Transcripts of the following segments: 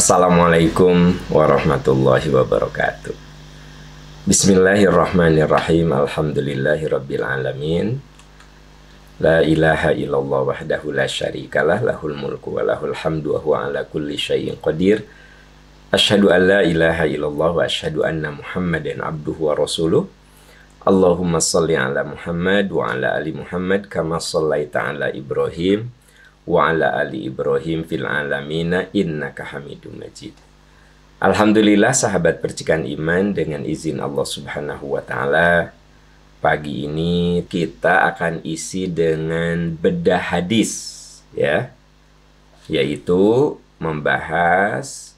Assalamualaikum warahmatullahi wabarakatuh. Bismillahirrahmanirrahim. Alhamdulillahirabbil alamin. La ilaha illallah wahdahu la syarikalah, lahul mulku wa lahul hamdu wa huwa ala kulli syai'in qadir. Asyhadu an la ilaha illallah wa asyhadu anna Muhammadan abduhu wa rasuluh. Allahumma shalli ala Muhammad wa ala ali Muhammad kama shallaita ala Ibrahim wa ala ali Ibrahim fil alamina innaka Hamidum Majid. Alhamdulillah sahabat percikan iman, dengan izin Allah Subhanahu wa taala, pagi ini kita akan isi dengan bedah hadis, ya, yaitu membahas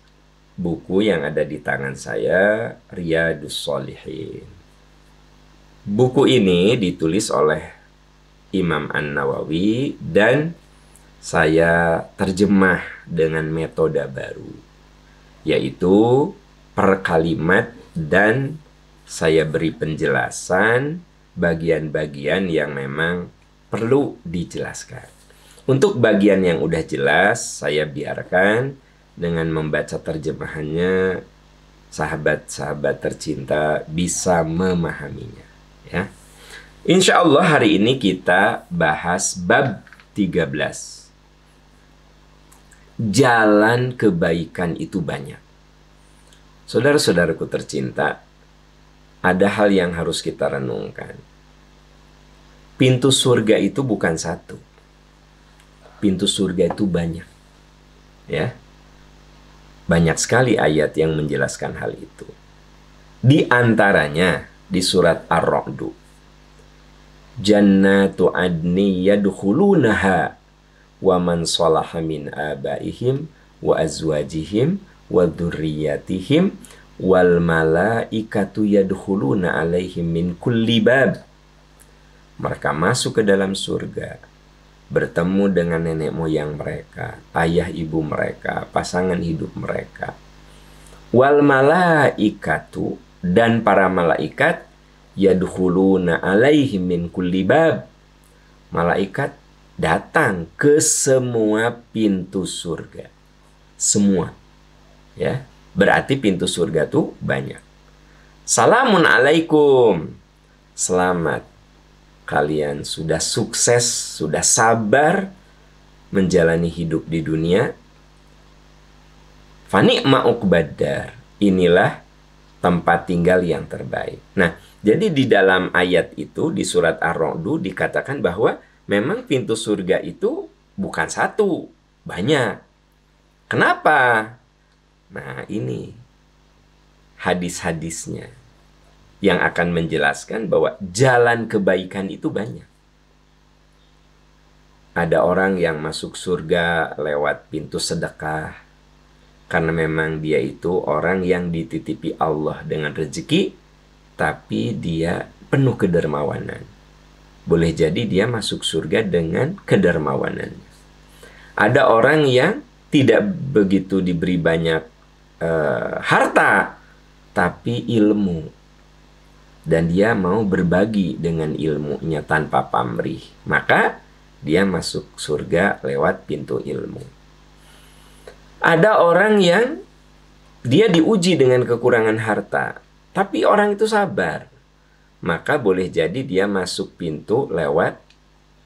buku yang ada di tangan saya, Riyadhus Shalihin. Buku ini ditulis oleh Imam An-Nawawi dan saya terjemah dengan metode baru, yaitu per kalimat, dan saya beri penjelasan bagian-bagian yang memang perlu dijelaskan. Untuk bagian yang udah jelas, saya biarkan dengan membaca terjemahannya, sahabat-sahabat tercinta bisa memahaminya, ya. Insya Allah hari ini kita bahas bab 13. Jalan kebaikan itu banyak. Saudara-saudaraku tercinta, ada hal yang harus kita renungkan. Pintu surga itu bukan satu. Pintu surga itu banyak. Ya. Banyak sekali ayat yang menjelaskan hal itu. Di antaranya di surat Ar-Ra'd. Jannatu adni yadkhulunaha wa man salaha min abaihim wa azwajihim wa dzurriyyatihim wal malaikatu yadkhuluna alaihim min kulli bab. Mereka masuk ke dalam surga, bertemu dengan nenek moyang mereka, ayah ibu mereka, pasangan hidup mereka. Wal malaikatu, dan para malaikat, yadkhuluna alaihim min kulli bab. Malaikat datang ke semua pintu surga. Semua. Ya. Berarti pintu surga tuh banyak. Salamun alaikum. Selamat. Kalian sudah sukses, sudah sabar menjalani hidup di dunia. Fani'ma uqbaddar. Inilah tempat tinggal yang terbaik. Nah, jadi di dalam ayat itu, di surat Ar-Ra'd dikatakan bahwa memang pintu surga itu bukan satu, banyak. Kenapa? Nah, ini hadis-hadisnya yang akan menjelaskan bahwa jalan kebaikan itu banyak. Ada orang yang masuk surga lewat pintu sedekah, karena memang dia itu orang yang dititipi Allah dengan rezeki, tapi dia penuh kedermawanan. Boleh jadi dia masuk surga dengan kedermawanan. Ada orang yang tidak begitu diberi banyak harta, tapi ilmu. Dan dia mau berbagi dengan ilmunya tanpa pamrih. Maka dia masuk surga lewat pintu ilmu. Ada orang yang dia diuji dengan kekurangan harta, tapi orang itu sabar. Maka boleh jadi dia masuk pintu lewat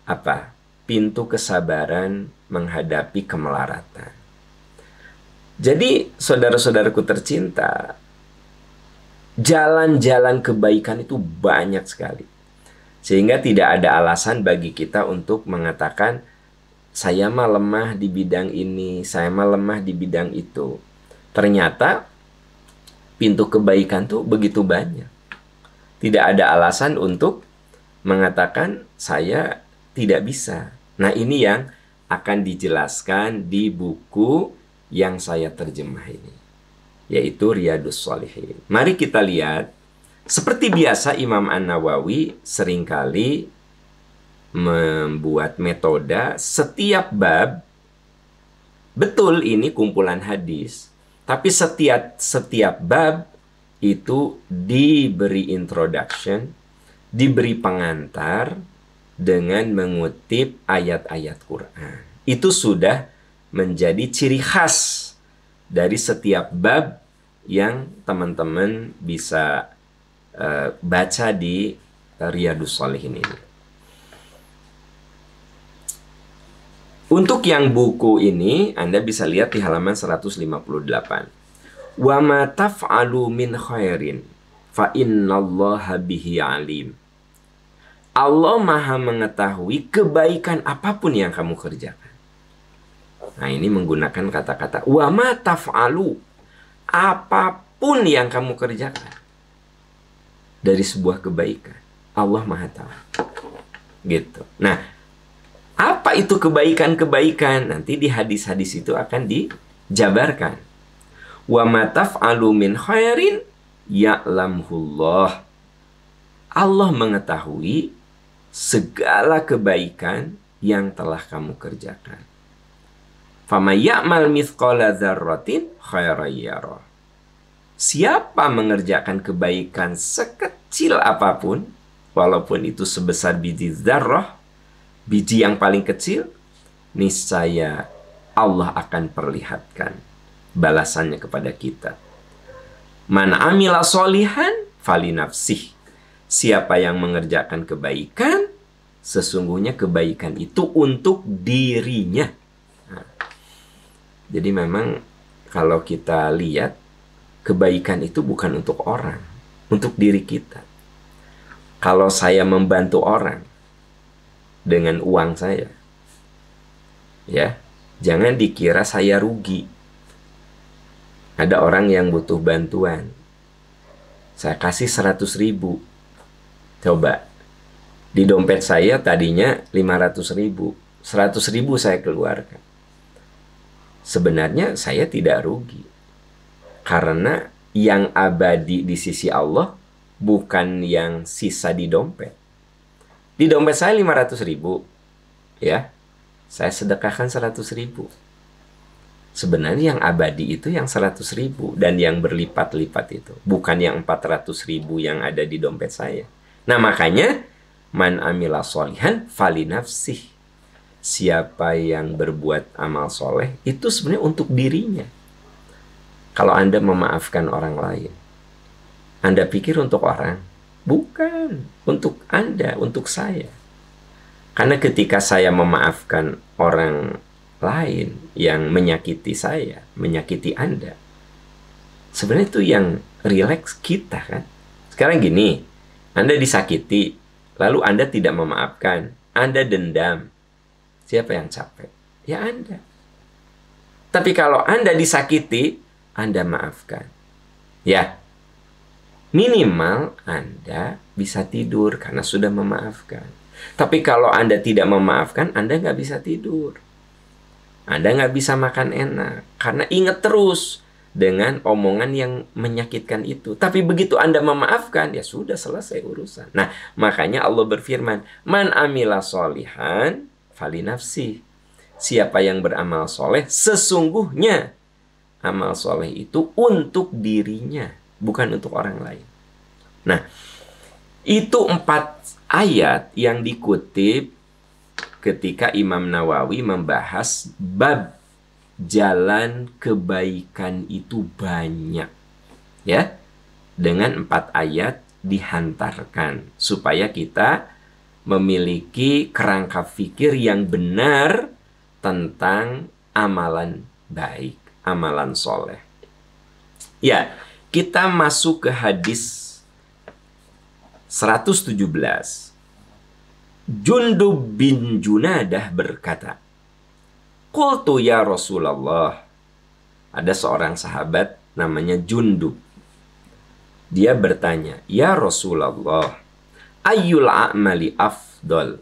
apa? Pintu kesabaran menghadapi kemelaratan. Jadi saudara-saudaraku tercinta, jalan-jalan kebaikan itu banyak sekali. Sehingga tidak ada alasan bagi kita untuk mengatakan, saya mah lemah di bidang ini, saya mah lemah di bidang itu. Ternyata pintu kebaikan tuh begitu banyak. Tidak ada alasan untuk mengatakan saya tidak bisa. Nah, ini yang akan dijelaskan di buku yang saya terjemah ini, yaitu Riyadhus Shalihin. Mari kita lihat. Seperti biasa Imam An-Nawawi seringkali membuat metode setiap bab. Betul ini kumpulan hadis, tapi setiap bab itu diberi introduction, diberi pengantar dengan mengutip ayat-ayat Quran. Itu sudah menjadi ciri khas dari setiap bab yang teman-teman bisa baca di Riyadhus Shalihin ini. Untuk yang buku ini, Anda bisa lihat di halaman 158. Wa ma taf'alu min khairin fa innallaha bihi alim. Allah Maha mengetahui kebaikan apapun yang kamu kerjakan. Nah, ini menggunakan kata-kata wa ma taf'alu, apapun yang kamu kerjakan dari sebuah kebaikan, Allah Maha tahu. Gitu. Nah, apa itu kebaikan-kebaikan? Nanti di hadis-hadis itu akan dijabarkan. Wa ma taf'alu min khairin ya'lamhullah. Allah mengetahui segala kebaikan yang telah kamu kerjakan. Faman ya'mal mithqala dzarratin khairan yarah. Siapa mengerjakan kebaikan sekecil apapun, walaupun itu sebesar biji dzarrah, biji yang paling kecil, niscaya Allah akan perlihatkan balasannya kepada kita. Man amila sholihan falinafsih. Siapa yang mengerjakan kebaikan, sesungguhnya kebaikan itu untuk dirinya. Nah, jadi memang kalau kita lihat, kebaikan itu bukan untuk orang, untuk diri kita. Kalau saya membantu orang dengan uang saya, ya, jangan dikira saya rugi. Ada orang yang butuh bantuan, saya kasih 100.000. Coba, di dompet saya tadinya 500.000, 100.000 saya keluarkan. Sebenarnya saya tidak rugi, karena yang abadi di sisi Allah bukan yang sisa di dompet. Di dompet saya 500.000, ya, saya sedekahkan 100.000. Sebenarnya yang abadi itu yang 100.000 dan yang berlipat-lipat itu, bukan yang 400.000 yang ada di dompet saya. Nah, makanya man amila sholihan falinafsih. Siapa yang berbuat amal soleh itu sebenarnya untuk dirinya. Kalau Anda memaafkan orang lain, Anda pikir untuk orang? Bukan, untuk Anda, untuk saya. Karena ketika saya memaafkan orang lain yang menyakiti saya, menyakiti Anda, sebenarnya itu yang rileks kita, kan? Sekarang gini, Anda disakiti, lalu Anda tidak memaafkan, Anda dendam. Siapa yang capek? Ya Anda. Tapi kalau Anda disakiti, Anda maafkan. Ya, minimal Anda bisa tidur karena sudah memaafkan. Tapi kalau Anda tidak memaafkan, Anda nggak bisa tidur. Anda nggak bisa makan enak. Karena ingat terus dengan omongan yang menyakitkan itu. Tapi begitu Anda memaafkan, ya sudah selesai urusan. Nah, makanya Allah berfirman, Man amila sholihan falinafsih. Siapa yang beramal soleh, sesungguhnya amal soleh itu untuk dirinya, bukan untuk orang lain. Nah, itu 4 ayat yang dikutip ketika Imam Nawawi membahas bab jalan kebaikan itu banyak. Ya, dengan 4 ayat dihantarkan supaya kita memiliki kerangka fikir yang benar tentang amalan baik, amalan soleh. Ya, kita masuk ke hadis 117. Jundub bin Junadah berkata, Qultu ya Rasulullah. Ada seorang sahabat namanya Jundub. Dia bertanya, Ya Rasulullah, ayyul a'mali afdol?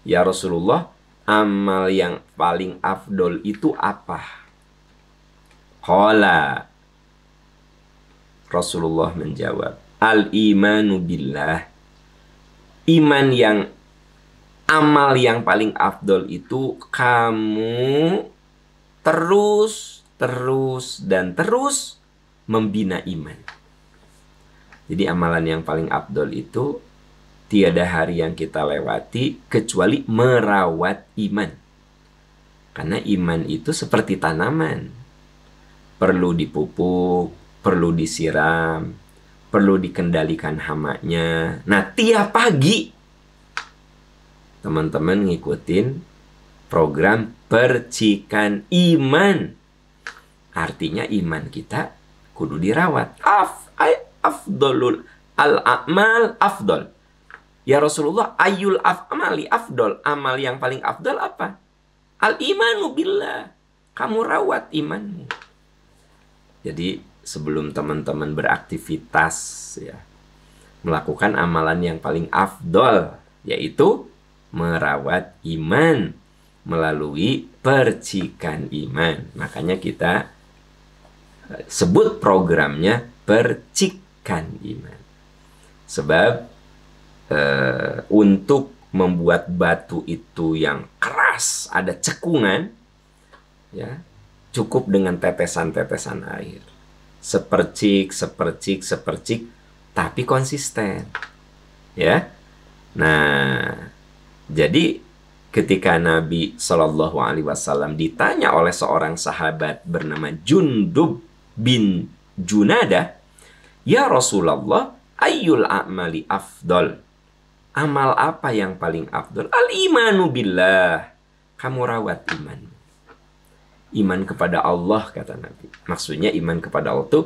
Ya Rasulullah, amal yang paling afdol itu apa? Qala, Rasulullah menjawab, al-imanu billah. Iman yang amal yang paling afdol itu kamu terus membina iman. Jadi amalan yang paling afdol itu tiada hari yang kita lewati kecuali merawat iman. Karena iman itu seperti tanaman. perlu dipupuk, perlu disiram, perlu dikendalikan hamanya. Nah, tiap pagi teman-teman ngikutin program percikan iman. Artinya iman kita kudu dirawat. Afdolul al-a'mal afdol. Ya Rasulullah, ayul amali afdol. Amal yang paling afdol apa? Al-imanu billah. Kamu rawat imanmu. Jadi sebelum teman-teman beraktivitas, ya, melakukan amalan yang paling afdol, yaitu merawat iman melalui percikan iman. Makanya kita sebut programnya percikan iman. Sebab untuk membuat batu itu yang keras, ada cekungan, ya, cukup dengan tetesan-tetesan air. Sepercik, sepercik, sepercik, tapi konsisten. Ya. Nah, jadi ketika Nabi Shallallahu Alaihi Wasallam ditanya oleh seorang sahabat bernama Jundub bin Junadah, ya Rasulullah, ayyul a'mali afdol? Amal apa yang paling afdol? Al-imanu billah. Kamu rawat iman. Iman kepada Allah, kata Nabi. Maksudnya iman kepada Allah itu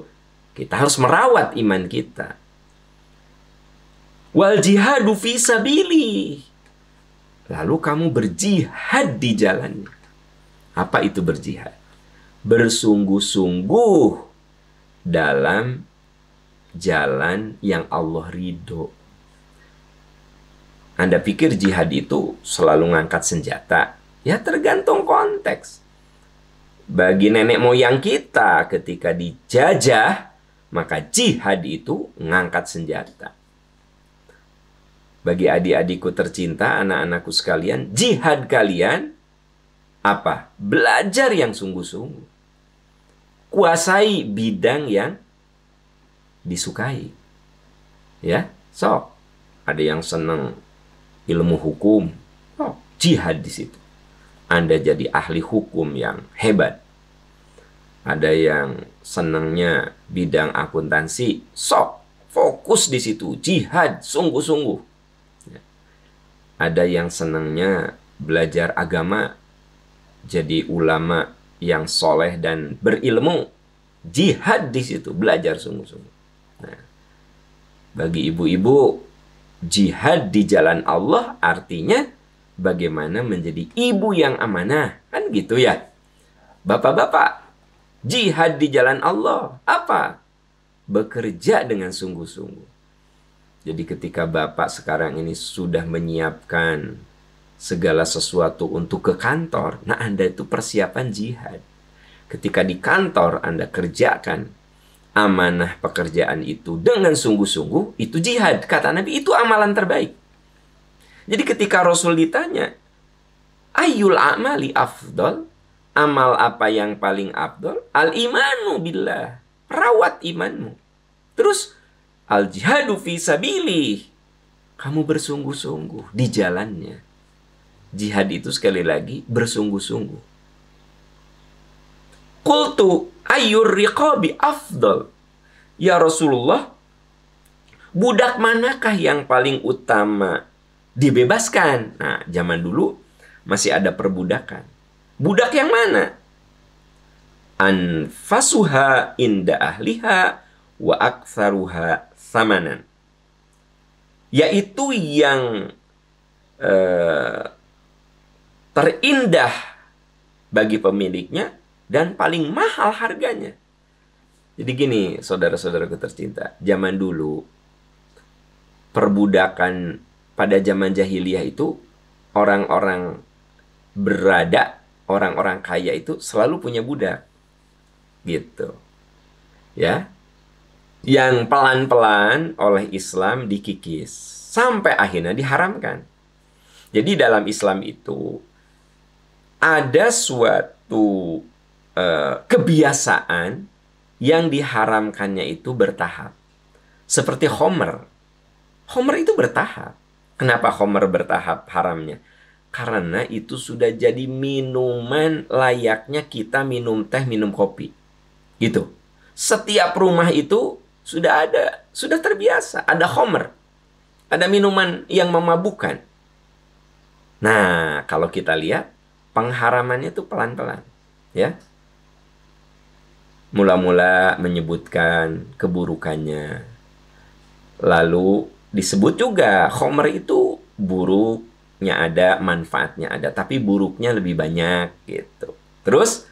kita harus merawat iman kita. Wal jihadu fi sabili. Lalu kamu berjihad di jalannya. Apa itu berjihad? Bersungguh-sungguh dalam jalan yang Allah ridho. Anda pikir jihad itu selalu ngangkat senjata? Ya tergantung konteks. Bagi nenek moyang kita ketika dijajah, maka jihad itu ngangkat senjata. Bagi adik-adikku tercinta, anak-anakku sekalian, jihad kalian apa? Belajar yang sungguh-sungguh. Kuasai bidang yang disukai. Ya, sok. Ada yang senang ilmu hukum, jihad di situ. Anda jadi ahli hukum yang hebat. Ada yang senangnya bidang akuntansi, sok fokus di situ, jihad sungguh-sungguh. Ya. Ada yang senangnya belajar agama, jadi ulama yang soleh dan berilmu, jihad di situ, belajar sungguh-sungguh. Nah, bagi ibu-ibu, jihad di jalan Allah artinya bagaimana menjadi ibu yang amanah. Kan gitu ya. Bapak-bapak, jihad di jalan Allah apa? Bekerja dengan sungguh-sungguh. Jadi ketika bapak sekarang ini sudah menyiapkan segala sesuatu untuk ke kantor, nah Anda itu persiapan jihad. Ketika di kantor Anda kerjakan amanah pekerjaan itu dengan sungguh-sungguh, itu jihad. Kata Nabi, itu amalan terbaik. Jadi ketika Rasul ditanya, ayyul a'mali afdol? Amal apa yang paling afdol? Al-imanu billah. Rawat imanmu. Terus, al-jihadu fi sabili. Kamu bersungguh-sungguh di jalannya. Jihad itu sekali lagi bersungguh-sungguh. Qultu ayyur riqabi afdal. Ya Rasulullah, budak manakah yang paling utama dibebaskan? Nah, zaman dulu masih ada perbudakan. Budak yang mana? Anfasuha inda ahliha wa aktsaruha samanan. Yaitu yang terindah bagi pemiliknya dan paling mahal harganya. Jadi gini, saudara-saudaraku tercinta, zaman dulu perbudakan pada zaman jahiliyah itu orang-orang berada, orang-orang kaya itu selalu punya budak. Gitu. Ya. Yang pelan-pelan oleh Islam dikikis sampai akhirnya diharamkan. Jadi dalam Islam itu ada suatu kebiasaan yang diharamkannya itu bertahap. Seperti khomer. Khomer itu bertahap. Kenapa khomer bertahap haramnya? Karena itu sudah jadi minuman layaknya kita minum teh, minum kopi. Gitu. Setiap rumah itu sudah ada, sudah terbiasa, ada khamr, ada minuman yang memabukkan. Nah, kalau kita lihat pengharamannya itu pelan-pelan, ya. Mula-mula menyebutkan keburukannya. Lalu disebut juga khamr itu buruknya ada, manfaatnya ada, tapi buruknya lebih banyak gitu. Terus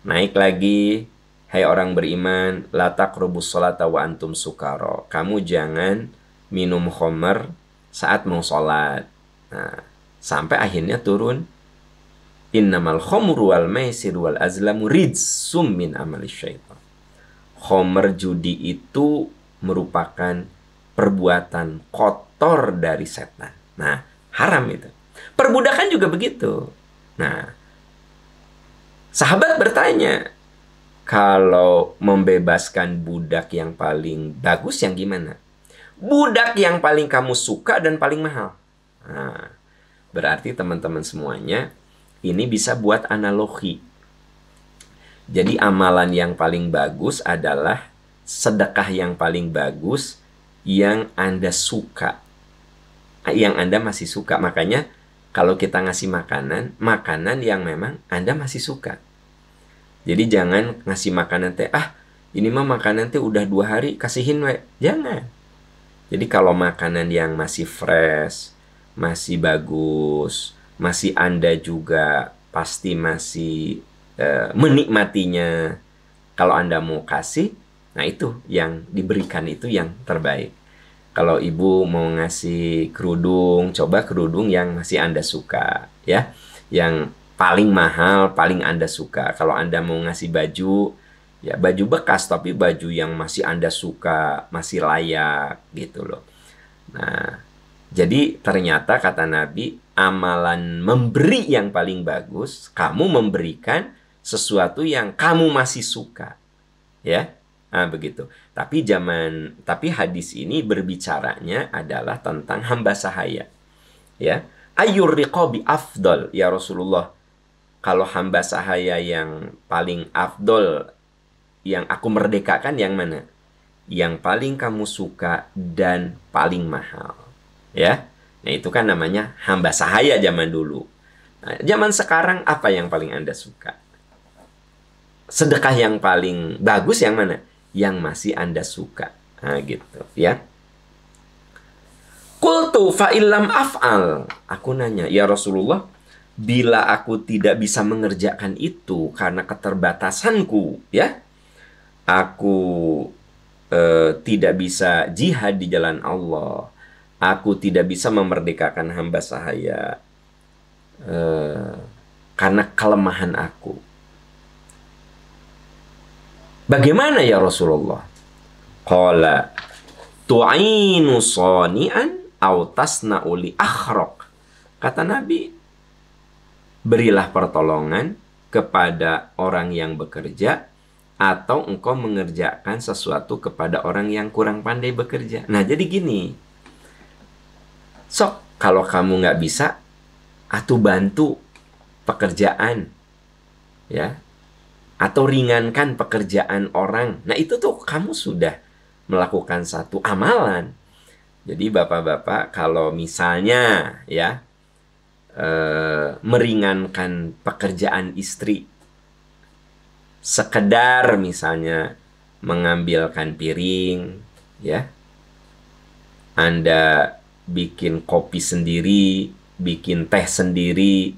naik lagi, hai orang beriman, la taqrabus sholata wa antum sukara. Kamu jangan minum khamr saat mau sholat. Nah, sampai akhirnya turun, innamal khamru wal maisir wal azlamu rijsum min amali syaitan. Khamr, judi itu merupakan perbuatan kotor dari setan. Nah, haram itu. Perbudakan juga begitu. Nah, sahabat bertanya, kalau membebaskan budak yang paling bagus yang gimana? Budak yang paling kamu suka dan paling mahal. Nah, berarti teman-teman semuanya, ini bisa buat analogi. Jadi amalan yang paling bagus adalah sedekah yang paling bagus yang Anda suka. Yang Anda masih suka. Makanya kalau kita ngasih makanan, makanan yang memang Anda masih suka. Jadi jangan ngasih makanan teh, ini mah makanan teh udah 2 hari, kasihin we. Jangan. Jadi kalau makanan yang masih fresh, masih bagus, masih Anda juga pasti masih menikmatinya. Kalau Anda mau kasih, nah itu yang diberikan itu yang terbaik. Kalau ibu mau ngasih kerudung, coba kerudung yang masih Anda suka, ya. Yang paling mahal, paling Anda suka. Kalau Anda mau ngasih baju, ya baju bekas, tapi baju yang masih Anda suka, masih layak, gitu loh. Nah, jadi ternyata kata Nabi, amalan memberi yang paling bagus, kamu memberikan sesuatu yang kamu masih suka. Ya, nah begitu. Tapi hadis ini berbicaranya adalah tentang hamba sahaya. Ya, ayyur riqabi afdal ya Rasulullah. Kalau hamba sahaya yang paling afdol, yang aku merdekakan yang mana? Yang paling kamu suka dan paling mahal. Ya, nah itu kan namanya hamba sahaya zaman dulu. Nah, zaman sekarang apa yang paling Anda suka? Sedekah yang paling bagus yang mana? Yang masih Anda suka. Nah, gitu ya. Qultu fa illam af'al. Aku nanya, ya Rasulullah, bila aku tidak bisa mengerjakan itu karena keterbatasanku, ya, aku tidak bisa jihad di jalan Allah, aku tidak bisa memerdekakan hamba sahaya karena kelemahan aku. Bagaimana ya Rasulullah? Qala tu'inu sani'an aw tasna'u li akhraq. Kata Nabi, berilah pertolongan kepada orang yang bekerja, atau engkau mengerjakan sesuatu kepada orang yang kurang pandai bekerja. Nah, jadi gini. Sok, kalau kamu nggak bisa, atuh bantu pekerjaan. Ya. Atau ringankan pekerjaan orang. Nah, itu tuh kamu sudah melakukan satu amalan. Jadi bapak-bapak, kalau misalnya ya meringankan pekerjaan istri, sekedar misalnya mengambilkan piring, ya, Anda bikin kopi sendiri, bikin teh sendiri,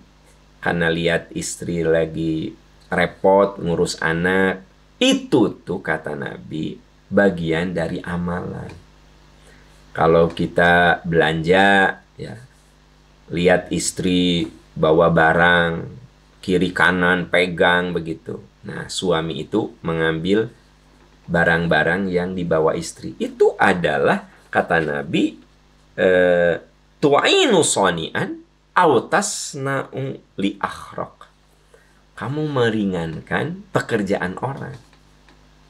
karena lihat istri lagi repot ngurus anak, itu tuh kata Nabi bagian dari amalan. Kalau kita belanja, ya, lihat istri bawa barang, kiri kanan pegang begitu. Nah, suami itu mengambil barang-barang yang dibawa istri. Itu adalah kata Nabi, tu'inu sani'an aw tasna'u li akhraq. Kamu meringankan pekerjaan orang.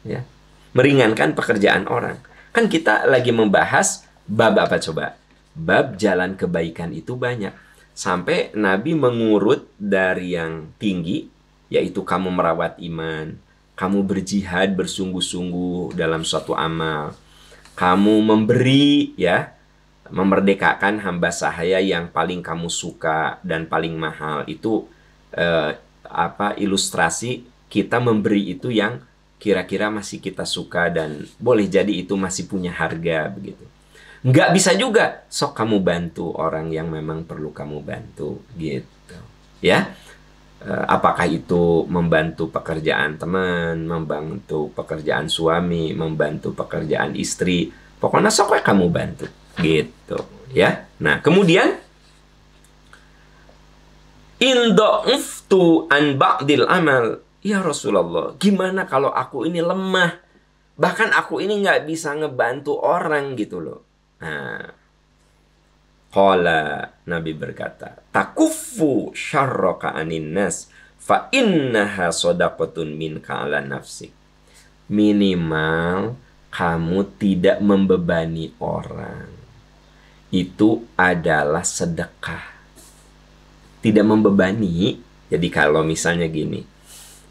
Ya. Meringankan pekerjaan orang. Kan kita lagi membahas bab apa coba? Bab jalan kebaikan itu banyak. Sampai Nabi mengurut dari yang tinggi, yaitu kamu merawat iman, kamu berjihad bersungguh-sungguh dalam suatu amal, kamu memberi, ya, memerdekakan hamba sahaya yang paling kamu suka dan paling mahal, itu ilustrasi kita memberi itu yang kira-kira masih kita suka dan boleh jadi itu masih punya harga begitu. Nggak bisa juga, sok kamu bantu orang yang memang perlu kamu bantu gitu, ya. Apakah itu membantu pekerjaan teman, membantu pekerjaan suami, membantu pekerjaan istri, pokoknya sok kamu bantu gitu, ya. Nah, kemudian in dha'uftu an ba'dil amal, ya Rasulullah, gimana kalau aku ini lemah, bahkan aku ini nggak bisa ngebantu orang gitu loh. Nah, qala, Nabi berkata, takuffu syarraka anin nas fa innaha shadaqatun minka ala nafsik. Minimal kamu tidak membebani orang, itu adalah sedekah. Tidak membebani. Jadi kalau misalnya gini,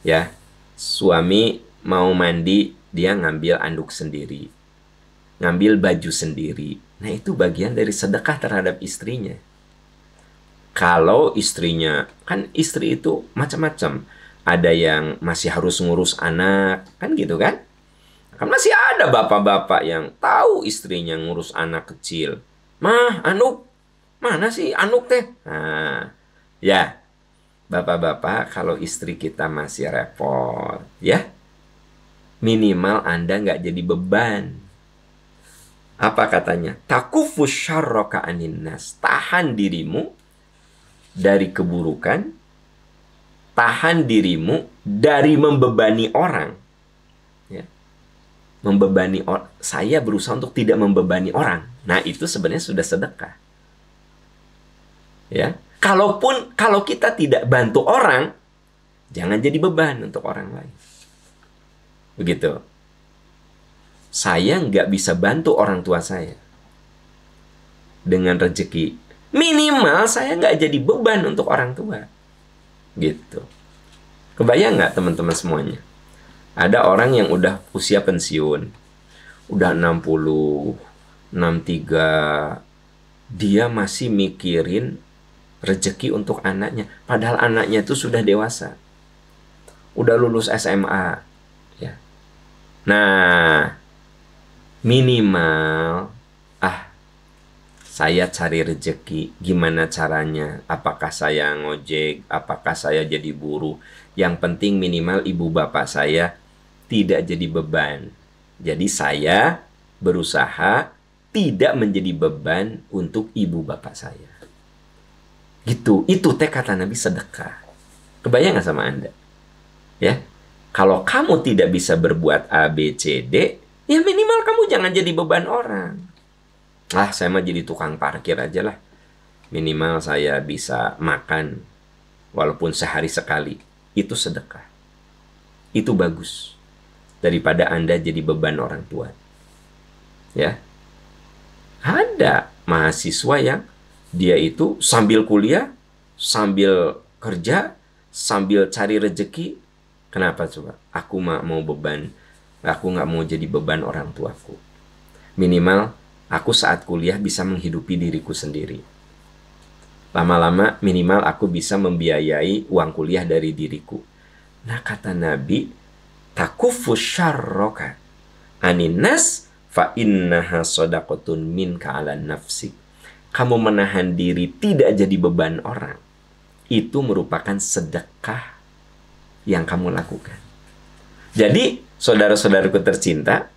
ya, suami mau mandi, dia ngambil anduk sendiri, ngambil baju sendiri. Nah, itu bagian dari sedekah terhadap istrinya. Kalau istrinya, kan istri itu macam-macam. Ada yang masih harus ngurus anak, kan gitu kan? Kan masih ada bapak-bapak yang tahu istrinya ngurus anak kecil. Mah, Anuk, mana sih Anuk teh? Nah, ya, bapak-bapak, kalau istri kita masih repot, ya, minimal Anda nggak jadi beban. Apa katanya? Takufu syarraka anin nas. Tahan dirimu dari keburukan, tahan dirimu dari membebani orang. Ya. Membebani orang. Saya berusaha untuk tidak membebani orang. Nah, itu sebenarnya sudah sedekah. Ya. Kalau kita tidak bantu orang, jangan jadi beban untuk orang lain. Begitu. Saya nggak bisa bantu orang tua saya dengan rezeki. Minimal saya nggak jadi beban untuk orang tua. Gitu. Kebayang nggak teman-teman semuanya? Ada orang yang udah usia pensiun. Udah 60, 63. Dia masih mikirin rezeki untuk anaknya. Padahal anaknya itu sudah dewasa. Udah lulus SMA. Ya. Nah, minimal, saya cari rezeki, gimana caranya? Apakah saya ngojek? Apakah saya jadi buruh? Yang penting minimal ibu bapak saya tidak jadi beban. Jadi saya berusaha tidak menjadi beban untuk ibu bapak saya. Gitu, itu teh kata Nabi sedekah. Kebayang nggak sama Anda? Ya, kalau kamu tidak bisa berbuat A, B, C, D, ya minimal kamu jangan jadi beban orang. Saya mah jadi tukang parkir aja lah. Minimal saya bisa makan, walaupun sehari sekali. Itu sedekah. Itu bagus. Daripada Anda jadi beban orang tua. Ya. Ada mahasiswa yang dia itu sambil kuliah, sambil kerja, sambil cari rezeki. Kenapa coba? Aku mau beban. Aku nggak mau jadi beban orang tuaku. Minimal aku saat kuliah bisa menghidupi diriku sendiri. Lama-lama minimal aku bisa membiayai uang kuliah dari diriku. Nah, kata Nabi, takufu syarroka anin nas fa innaha shadaqatun minka ala nafsik. Kamu menahan diri tidak jadi beban orang. Itu merupakan sedekah yang kamu lakukan. Jadi, saudara-saudaraku tercinta,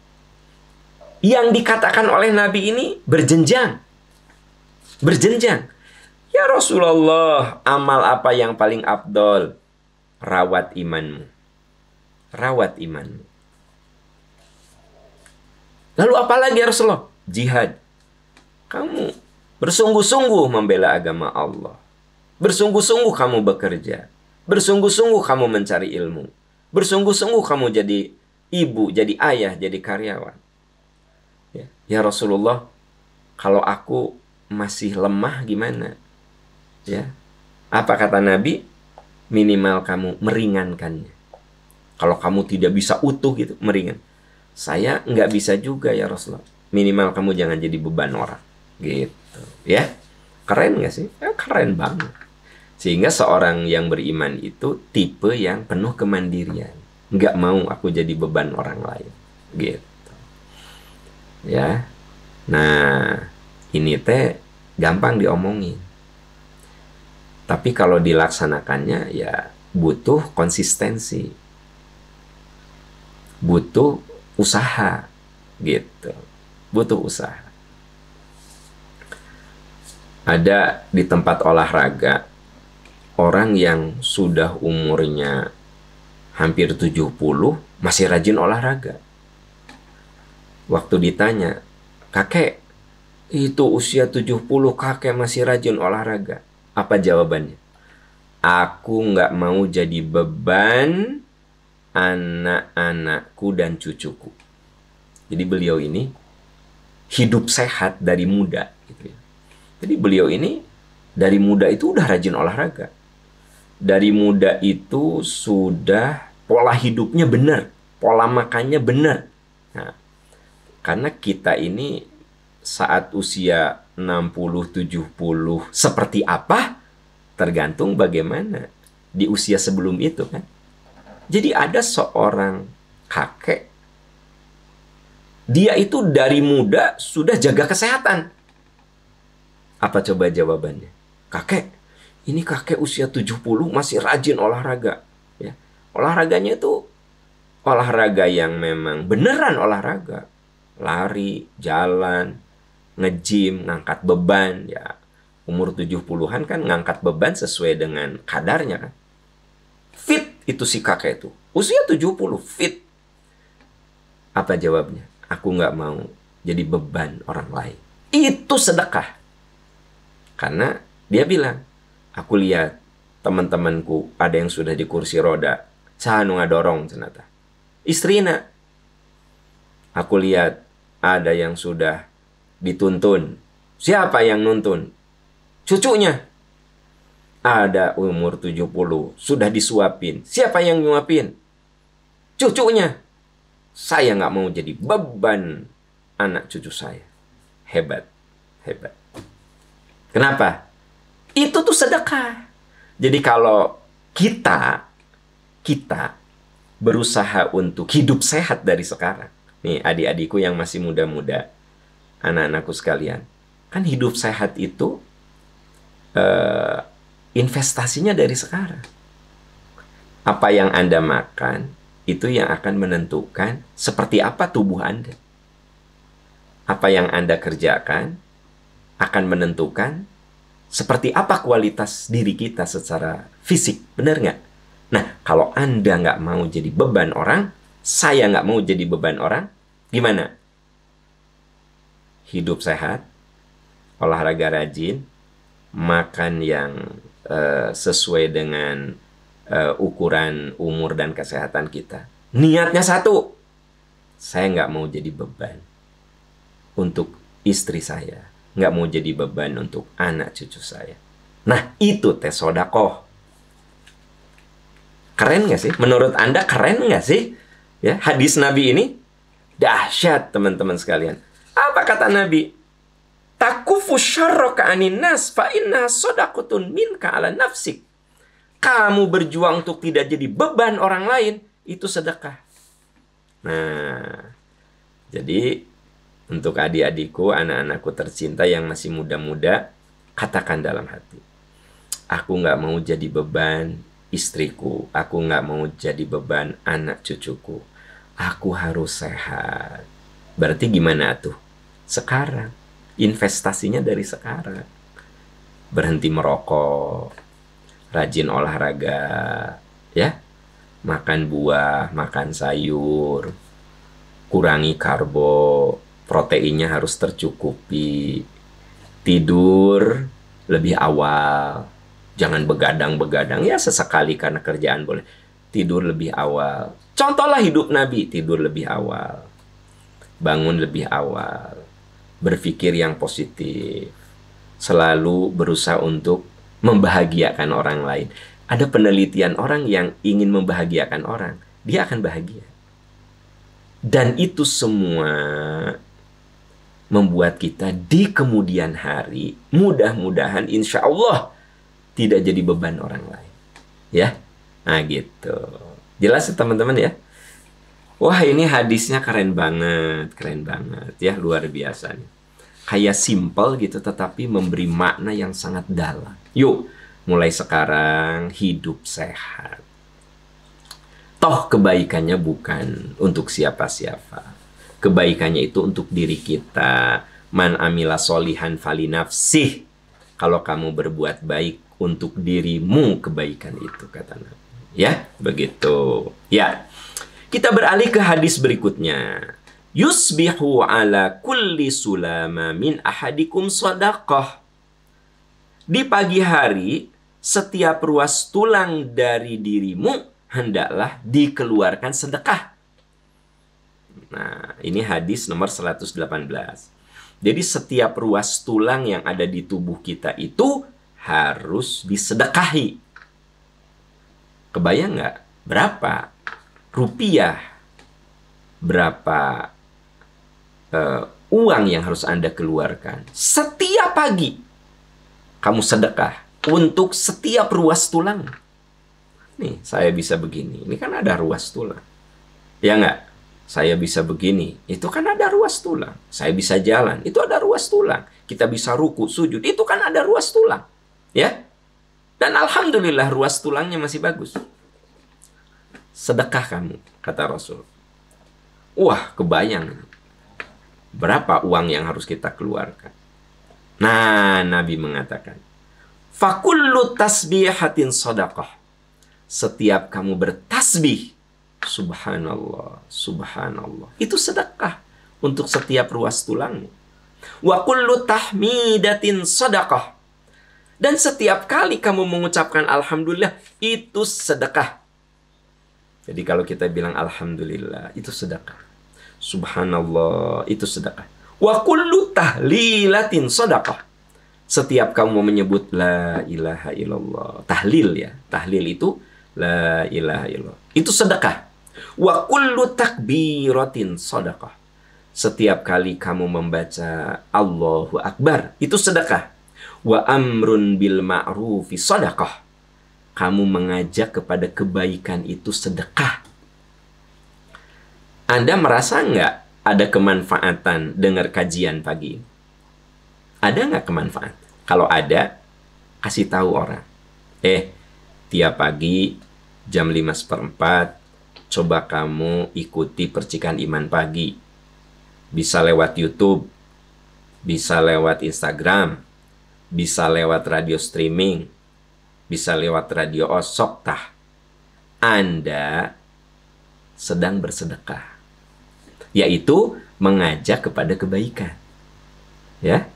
yang dikatakan oleh Nabi ini berjenjang. Berjenjang. Ya Rasulullah, amal apa yang paling afdol? Rawat imanmu. Rawat imanmu. Lalu apa lagi ya Rasulullah? Jihad. Kamu bersungguh-sungguh membela agama Allah. Bersungguh-sungguh kamu bekerja. Bersungguh-sungguh kamu mencari ilmu. Bersungguh-sungguh kamu jadi ibu, jadi ayah, jadi karyawan. Ya Rasulullah, kalau aku masih lemah gimana? Ya. Apa kata Nabi? Minimal kamu meringankannya. Kalau kamu tidak bisa utuh gitu, meringan. Saya nggak bisa juga ya Rasulullah. Minimal kamu jangan jadi beban orang. Gitu. Ya. Keren nggak sih? Keren banget. Sehingga seorang yang beriman itu tipe yang penuh kemandirian. Nggak mau aku jadi beban orang lain. Gitu. Ya. Nah, ini teh gampang diomongin. Tapi kalau dilaksanakannya ya butuh konsistensi. Butuh usaha. Gitu. Butuh usaha. Ada di tempat olahraga orang yang sudah umurnya hampir 70 masih rajin olahraga. Waktu ditanya, "Kakek, itu usia 70 kakek masih rajin olahraga." Apa jawabannya? "Aku nggak mau jadi beban anak-anakku dan cucuku." Jadi beliau ini hidup sehat dari muda. Gitu ya. Jadi beliau ini dari muda itu udah rajin olahraga. Dari muda itu sudah pola hidupnya benar, pola makannya benar. Nah, karena kita ini saat usia 60, 70 seperti apa tergantung bagaimana di usia sebelum itu kan. Jadi ada seorang kakek, dia itu dari muda sudah jaga kesehatan. Apa coba jawabannya? "Kakek, ini kakek usia 70 masih rajin olahraga." Ya. Olahraganya itu olahraga yang memang beneran olahraga. Lari, jalan, nge-gym, ngangkat beban. Ya, umur 70-an kan ngangkat beban sesuai dengan kadarnya kan. Fit itu si kakek itu. Usia 70, fit. Apa jawabnya? "Aku nggak mau jadi beban orang lain." Itu sedekah. Karena dia bilang, "Aku lihat teman-temanku ada yang sudah di kursi roda. Sanu ngadorong cenata. Istrina. Aku lihat ada yang sudah dituntun. Siapa yang nuntun? Cucunya. Ada umur 70, sudah disuapin. Siapa yang nyuapin? Cucunya. Saya nggak mau jadi beban anak cucu saya." Hebat. Hebat. Kenapa? Itu tuh sedekah. Jadi kalau kita berusaha untuk hidup sehat dari sekarang. Nih adik-adikku yang masih muda-muda, anak-anakku sekalian. Kan hidup sehat itu investasinya dari sekarang. Apa yang Anda makan, itu yang akan menentukan seperti apa tubuh Anda. Apa yang Anda kerjakan akan menentukan seperti apa kualitas diri kita secara fisik. Benar nggak? Nah, kalau Anda nggak mau jadi beban orang, saya nggak mau jadi beban orang, gimana? Hidup sehat, olahraga rajin, makan yang sesuai dengan ukuran umur dan kesehatan kita. Niatnya satu, saya nggak mau jadi beban untuk istri saya, nggak mau jadi beban untuk anak cucu saya. Nah, itu teh sodakoh. Keren nggak sih? Menurut Anda keren nggak sih? Ya, hadis Nabi ini dahsyat teman-teman sekalian. Apa kata Nabi? Takufu syarraka anin nas fa inna sodakutun minka ala nafsik. Kamu berjuang untuk tidak jadi beban orang lain, itu sedekah. Nah, jadi untuk adik-adikku, anak-anakku tercinta yang masih muda-muda, katakan dalam hati, aku nggak mau jadi beban istriku, aku nggak mau jadi beban anak cucuku, aku harus sehat. Berarti gimana tuh? Sekarang, investasinya dari sekarang. Berhenti merokok, rajin olahraga, ya, makan buah, makan sayur, kurangi karbo, proteinnya harus tercukupi, tidur lebih awal, jangan begadang-begadang, ya sesekali karena kerjaan boleh, tidur lebih awal. Contohlah hidup Nabi, tidur lebih awal, bangun lebih awal, berpikir yang positif, selalu berusaha untuk membahagiakan orang lain. Ada penelitian orang yang ingin membahagiakan orang, dia akan bahagia. Dan itu semua membuat kita di kemudian hari, mudah-mudahan insya Allah tidak jadi beban orang lain. Ya, nah gitu. Jelas ya teman-teman ya? Wah, ini hadisnya keren banget ya, luar biasa nih. Kayak simple gitu, tetapi memberi makna yang sangat dalam. Yuk, mulai sekarang hidup sehat. Toh kebaikannya bukan untuk siapa-siapa. Kebaikannya itu untuk diri kita. Man amila solihan fali nafsih. Kalau kamu berbuat baik untuk dirimu, kebaikan itu, kata Nabi. Ya, begitu. Ya, kita beralih ke hadis berikutnya. Yusbihu ala kulli sulama min ahadikum sadaqah. Di pagi hari, setiap ruas tulang dari dirimu hendaklah dikeluarkan sedekah. Nah, ini hadis nomor 118. Jadi setiap ruas tulang yang ada di tubuh kita itu harus disedekahi. Kebayang nggak? Berapa rupiah? Berapa uang yang harus Anda keluarkan? Setiap pagi kamu sedekah untuk setiap ruas tulang. Nih, saya bisa begini. Ini kan ada ruas tulang. Ya nggak? Saya bisa begini, itu kan ada ruas tulang. Saya bisa jalan, itu ada ruas tulang. Kita bisa ruku, sujud, itu kan ada ruas tulang. Ya? Dan alhamdulillah ruas tulangnya masih bagus. Sedekah kamu, kata Rasul. Wah, kebayang. Berapa uang yang harus kita keluarkan? Nah, Nabi mengatakan, fakullu tasbihatin sadaqah. Setiap kamu bertasbih, subhanallah, subhanallah, itu sedekah untuk setiap ruas tulangmu. Wa kullu tahmidatin sadaqah. Dan setiap kali kamu mengucapkan alhamdulillah, itu sedekah. Jadi kalau kita bilang alhamdulillah, itu sedekah. Subhanallah, itu sedekah. Wa kullu tahlilatin sadaqah. Setiap kamu menyebut la ilaha illallah, tahlil ya. Tahlil itu la ilaha illallah, itu sedekah. Wa kullu takbiratin sadaqah. Setiap kali kamu membaca Allahu Akbar, itu sedekah. Wa amrun bil ma'rufi sadaqah. Kamu mengajak kepada kebaikan, itu sedekah. Anda merasa nggak ada kemanfaatan dengar kajian pagi ini? Ada nggak kemanfaat? Kalau ada, kasih tahu orang. Tiap pagi jam 5:04 coba kamu ikuti Percikan Iman Pagi. Bisa lewat YouTube, bisa lewat Instagram, bisa lewat radio streaming, bisa lewat radio Osok tah. Anda sedang bersedekah, yaitu mengajak kepada kebaikan. Ya.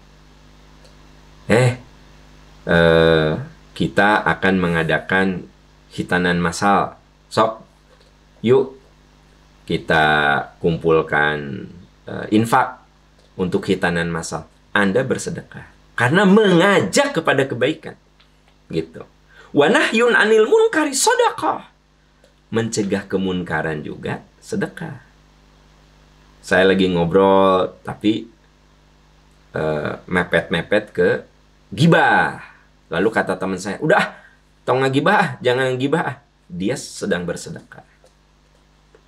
Kita akan mengadakan hitanan massal. Sok, yuk kita kumpulkan infak untuk hitanan massal. Anda bersedekah karena mengajak kepada kebaikan. Gitu. Wa nahyun 'anil munkari shadaqah. Mencegah kemunkaran juga sedekah. Saya lagi ngobrol tapi mepet-mepet ke gibah. Lalu kata teman saya, udah, tong ngagibah, jangan ngagibah. Dia sedang bersedekah.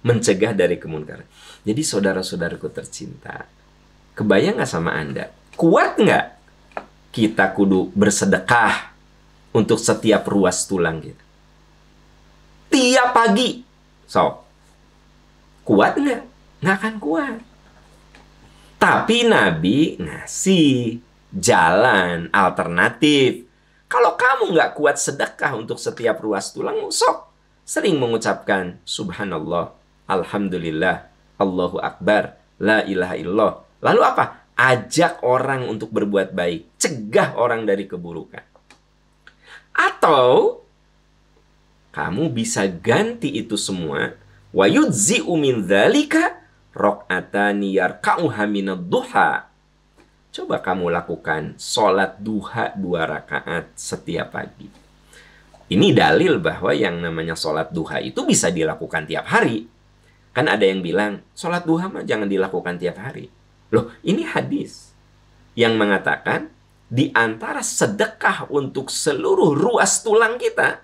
Mencegah dari kemunkaran. Jadi saudara-saudaraku tercinta, kebayang nggak sama Anda? Kuat nggak kita kudu bersedekah untuk setiap ruas tulang kita? Tiap pagi. Kuat nggak? Nggak akan kuat. Tapi Nabi ngasih jalan alternatif. Kalau kamu nggak kuat sedekah untuk setiap ruas tulang, sering mengucapkan subhanallah, alhamdulillah, Allahu Akbar, la ilaha illallah. Lalu apa? Ajak orang untuk berbuat baik. Cegah orang dari keburukan. Atau kamu bisa ganti itu semua. Wa yujzi'u min dzalika raq'atani yarka'uha minad duha. Coba kamu lakukan sholat duha 2 rakaat setiap pagi. Ini dalil bahwa yang namanya sholat duha itu bisa dilakukan tiap hari. Kan ada yang bilang, sholat duha mah jangan dilakukan tiap hari. Loh, ini hadis yang mengatakan di antara sedekah untuk seluruh ruas tulang kita,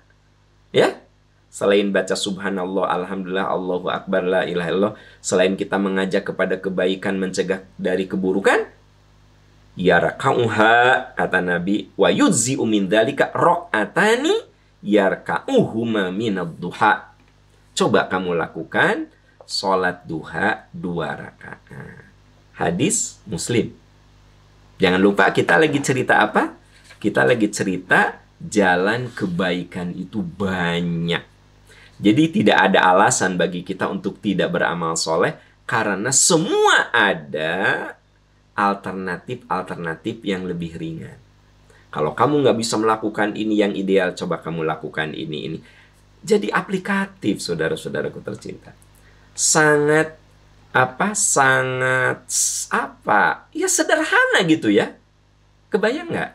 ya, selain baca subhanallah, alhamdulillah, Allahu akbar, la ilaha illallah, selain kita mengajak kepada kebaikan, mencegah dari keburukan, yarka'uha, kata Nabi, wa yujzi'u min dzalika raq'atani yarka'uhuma minad duha. Coba kamu lakukan sholat duha 2 rakaat. Hadis Muslim. Jangan lupa kita lagi cerita apa? Kita lagi cerita jalan kebaikan itu banyak. Jadi tidak ada alasan bagi kita untuk tidak beramal soleh, karena semua ada alternatif-alternatif yang lebih ringan. Kalau kamu nggak bisa melakukan ini yang ideal, coba kamu lakukan ini. Jadi aplikatif, saudara-saudaraku tercinta. Sangat ya sederhana gitu ya. Kebayang nggak?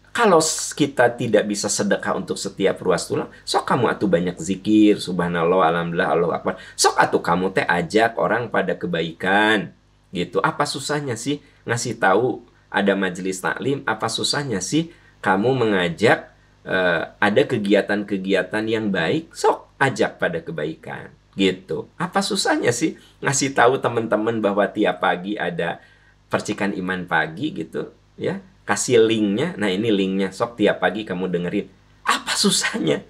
Kalau kita tidak bisa sedekah untuk setiap ruas tulang, sok kamu atuh banyak zikir, subhanallah, alhamdulillah, Allahu akbar. Sok atuh kamu teh ajak orang pada kebaikan. Gitu. Apa susahnya sih ngasih tahu ada majelis taklim? Apa susahnya sih kamu mengajak ada kegiatan-kegiatan yang baik? Sok ajak pada kebaikan. Gitu. Apa susahnya sih ngasih tahu teman-teman bahwa tiap pagi ada percikan iman pagi gitu, ya? Kasih linknya. Nah, ini linknya, sok tiap pagi kamu dengerin. Apa susahnya?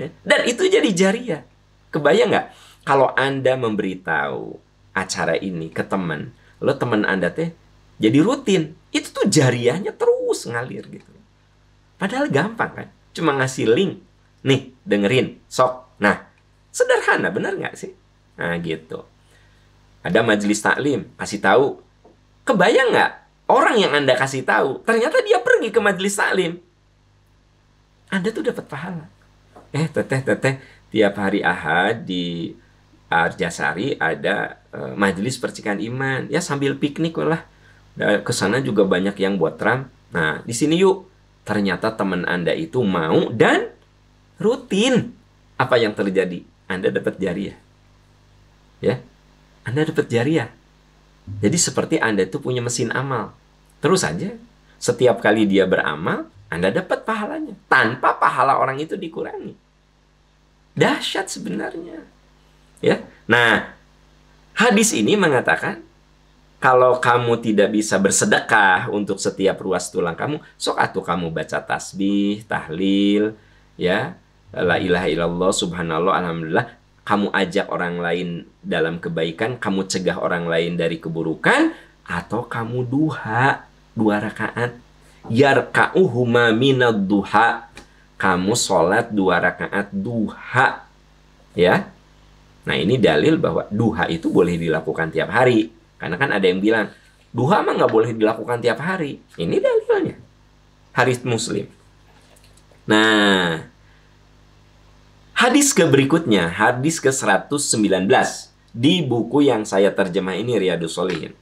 Ya? Dan itu jadi jariah. Kebayang nggak? Kalau Anda memberitahu acara ini ke teman, lo teman Anda teh jadi rutin, itu tuh jariahnya terus ngalir gitu. Padahal gampang kan? Cuma ngasih link. Nih, dengerin, sok. Nah, sederhana, benar nggak sih? Nah, gitu. Ada majelis taklim, kasih tahu. Kebayang nggak? Orang yang Anda kasih tahu, ternyata dia pergi ke majelis taklim. Anda tuh dapat pahala. Teteh, tiap hari Ahad di Arjasari ada majelis percikan iman. Ya, sambil piknik lah. Ke sana juga banyak yang buat tram. Nah, di sini yuk. Ternyata teman Anda itu mau dan rutin. Apa yang terjadi? Anda dapat jariah. Ya. Anda dapat jariah. Jadi seperti Anda itu punya mesin amal. Terus saja, setiap kali dia beramal, Anda dapat pahalanya. Tanpa pahala orang itu dikurangi. Dahsyat sebenarnya. Ya. Nah, hadis ini mengatakan, kalau kamu tidak bisa bersedekah untuk setiap ruas tulang kamu, sok atuh kamu baca tasbih, tahlil, ya, la ilaha illallah, subhanallah, alhamdulillah. Kamu ajak orang lain dalam kebaikan, kamu cegah orang lain dari keburukan, atau kamu duha 2 rakaat. Yarka'uhuma minad duha. Kamu sholat 2 rakaat duha. Ya. Nah, ini dalil bahwa duha itu boleh dilakukan tiap hari. Karena kan ada yang bilang, duha mah nggak boleh dilakukan tiap hari. Ini dalilnya. Hadis Muslim. Nah, hadis ke berikutnya, hadis ke 119 di buku yang saya terjemah ini, Riyadhus Shalihin.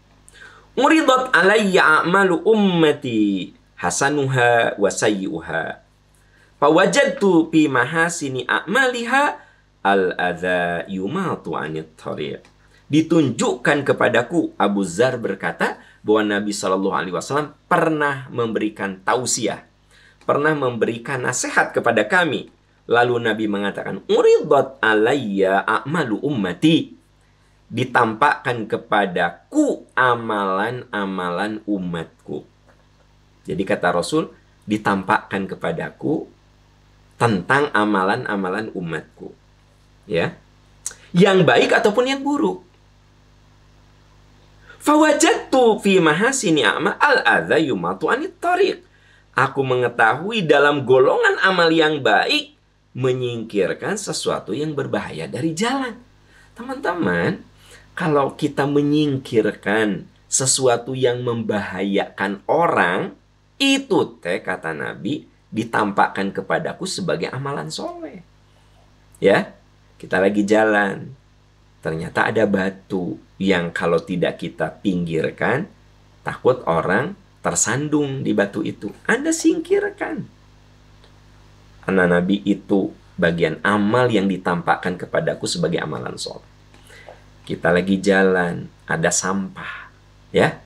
Uridat alayya a'malu ummati hasanuha wa sayyi'uha. Fawajadtu fi mahasini a'maliha al-adha yumatu 'anit thariq. Ditunjukkan kepadaku, Abu Dzar berkata bahwa Nabi Shallallahu Alaihi Wasallam pernah memberikan tausiah, pernah memberikan nasihat kepada kami. Lalu Nabi mengatakan, uridat alayya a'malu ummati. Ditampakkan kepadaku amalan-amalan umatku. Jadi kata Rasul, ditampakkan kepadaku tentang amalan-amalan umatku. Ya. Yang baik ataupun yang buruk. Fawajadtu fi mahasini a'mal al-adza yumatu 'anit thariq. Aku mengetahui dalam golongan amal yang baik menyingkirkan sesuatu yang berbahaya dari jalan. Teman-teman, kalau kita menyingkirkan sesuatu yang membahayakan orang, itu teh kata Nabi ditampakkan kepadaku sebagai amalan soleh. Ya, kita lagi jalan, ternyata ada batu yang kalau tidak kita pinggirkan, takut orang tersandung di batu itu. Anda singkirkan. Kata Nabi, itu bagian amal yang ditampakkan kepadaku sebagai amalan soleh. Kita lagi jalan, ada sampah, ya.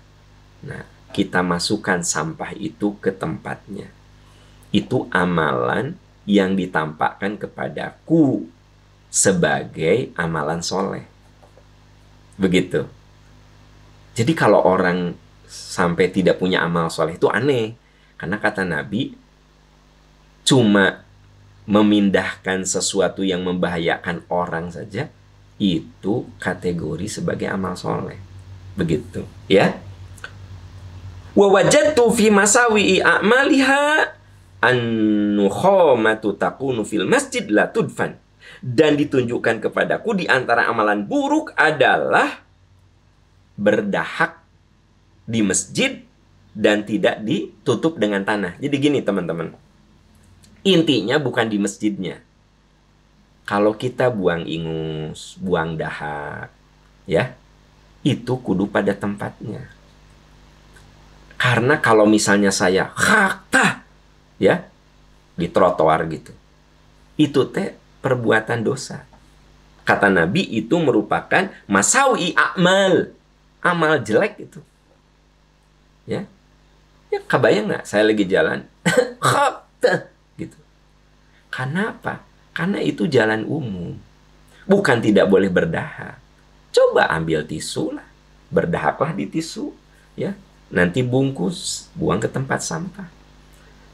Nah, kita masukkan sampah itu ke tempatnya. Itu amalan yang ditampakkan kepadaku sebagai amalan soleh. Begitu. Jadi kalau orang sampai tidak punya amal soleh itu aneh. Karena kata Nabi, cuma memindahkan sesuatu yang membahayakan orang saja itu kategori sebagai amal soleh. Begitu, ya. Wa wajadtu fi masawi'i a'maliha an-nukhamatu takunu fil masjid la tudfan. Dan ditunjukkan kepadaku di antara amalan buruk adalah berdahak di masjid dan tidak ditutup dengan tanah. Jadi gini teman-teman, intinya bukan di masjidnya. Kalau kita buang ingus, buang dahak, ya, itu kudu pada tempatnya. Karena kalau misalnya saya ya, di trotoar gitu, itu teh perbuatan dosa. Kata Nabi, itu merupakan masawi a'mal, amal jelek itu. Ya, ya kebayang nggak? Saya lagi jalan, gitu. Kenapa? Karena itu jalan umum. Bukan tidak boleh berdahak. Coba ambil tisu lah. Berdahaklah di tisu. Ya. Nanti bungkus. Buang ke tempat sampah.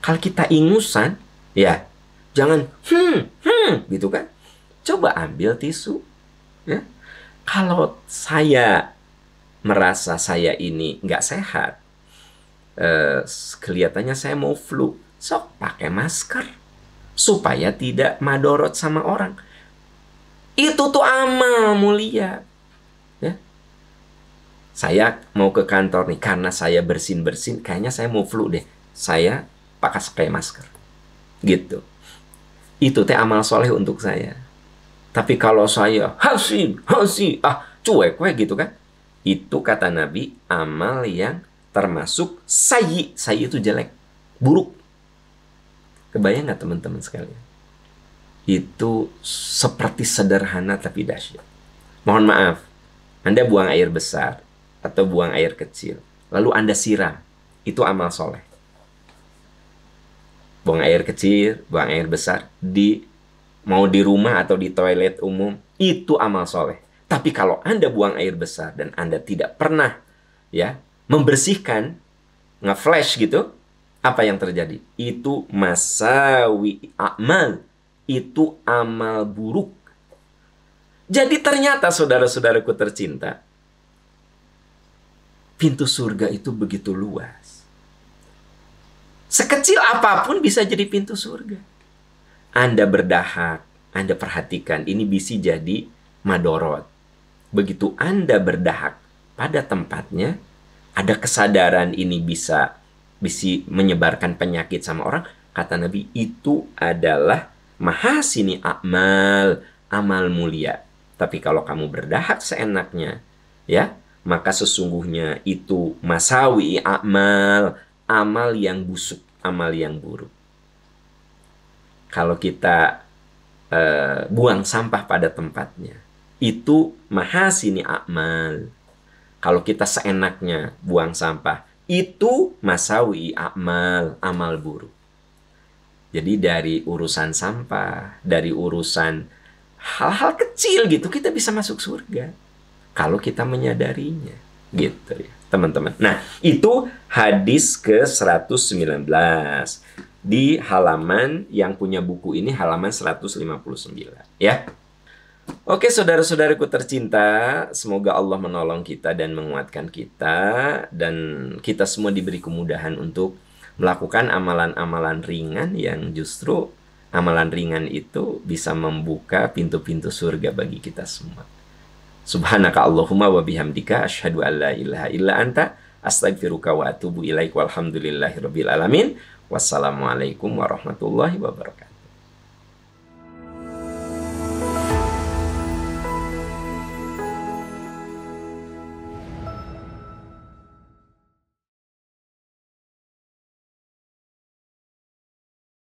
Kalau kita ingusan. Ya. Jangan gitu kan. Coba ambil tisu. Ya. Kalau saya merasa saya ini nggak sehat. Kelihatannya saya mau flu. Sok pakai masker. Supaya tidak madorot sama orang. Itu tuh amal mulia. Ya. Saya mau ke kantor nih, karena saya bersin-bersin, kayaknya saya mau flu deh. Saya pakai masker. Gitu. Itu teh amal soleh untuk saya. Tapi kalau saya cuek gitu kan. Itu kata Nabi, amal yang termasuk sayyi. Sayyi itu jelek, buruk. Kebayang nggak teman-teman sekalian? Itu seperti sederhana tapi dahsyat. Mohon maaf, Anda buang air besar atau buang air kecil, lalu Anda siram, itu amal soleh. Buang air kecil, buang air besar, mau di rumah atau di toilet umum, itu amal soleh. Tapi kalau Anda buang air besar dan Anda tidak pernah ya membersihkan, nge-flash gitu, apa yang terjadi? Itu masawi a'mal. Itu amal buruk. Jadi ternyata saudara-saudaraku tercinta, pintu surga itu begitu luas. Sekecil apapun bisa jadi pintu surga. Anda berdahak, Anda perhatikan, ini bisa jadi madorot. Begitu Anda berdahak pada tempatnya, ada kesadaran ini bisa menyebarkan penyakit sama orang, kata Nabi, itu adalah mahasini a'mal, amal mulia. Tapi kalau kamu berdahak seenaknya, ya, maka sesungguhnya itu masawi a'mal, amal yang busuk, amal yang buruk. Kalau kita buang sampah pada tempatnya, itu mahasini a'mal. Kalau kita seenaknya buang sampah, itu masawi a'mal, amal buruk. Jadi dari urusan sampah, dari urusan hal-hal kecil gitu, kita bisa masuk surga. Kalau kita menyadarinya. Gitu ya, teman-teman. Nah, itu hadis ke-119. Di halaman yang punya buku ini, halaman 159. Ya. Oke, saudara-saudaraku tercinta, semoga Allah menolong kita dan menguatkan kita, dan kita semua diberi kemudahan untuk melakukan amalan-amalan ringan yang justru amalan ringan itu bisa membuka pintu-pintu surga bagi kita semua. Subhanaka Allahumma wa bihamdika asyhadu an la ilaha illa anta astaghfiruka wa atubu ilaik walhamdulillahirabbil alamin. Wassalamualaikum warahmatullahi wabarakatuh.